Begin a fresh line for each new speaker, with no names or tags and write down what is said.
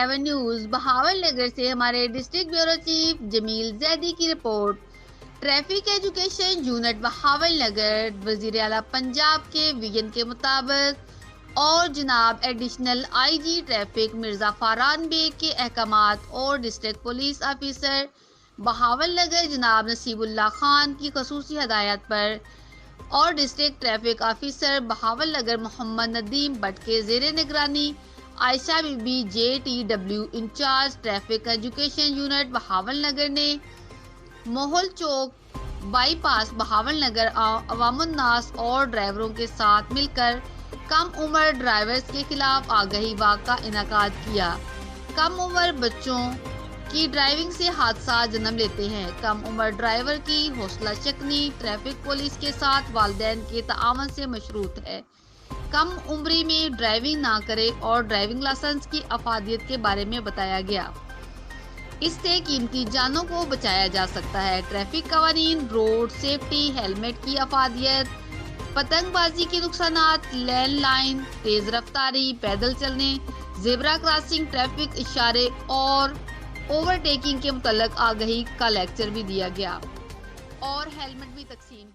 News Bahawal Nagar سے ہمارے district bureau chief Jameel Zaidi کی report. Traffic education unit Bahawalnagar وزیر اعلیٰ پنجاب کے ویژن کے مطابق اور جناب additional I G traffic Mirza Faran Baig کے احکامات اور district police officer Bahawalnagar جناب نصیب اللہ خان کی خصوصی ہدایت پر اور district traffic officer Bahawalnagar Muhammad Nadeem Butt کے زیر نگرانی Ayesha Bibi J T W incharge traffic education unit Bahawal Nagar نے موہل چوک بائی پاس بہاول نگر عوام الناس اور ڈرائیوروں کے ساتھ مل کر کم عمر ڈرائیورز کے خلاف آگہی واک کا انعقاد کیا۔ کم عمر بچوں کی ڈرائیونگ سے حادثات جنم لیتے ہیں۔ کم عمر ڈرائیور کی حوصلہ شکنی ٹریفک پولیس کے ساتھ والدین کے تعاون سے مشروط ہے۔ کم عمری میں ڈرائیونگ نہ کرے اور ڈرائیونگ لائسنس کی افادیت کے بارے میں بتایا گیا۔ اس سے قیمتی جانوں کو بچایا جا سکتا ہے۔ ٹریفک قوانین، روڈ سیفٹی، ہیلمٹ کی افادیت، پتنگ بازی کے نقصانات، لین لائن، تیز رفتاری، پیدل چلنے، زیبرا کراسنگ، ٹریفک اشارے اور اوورٹیکنگ کے متعلق آگہی کا لیکچر بھی دیا گیا اور ہیلمٹ بھی تقسیم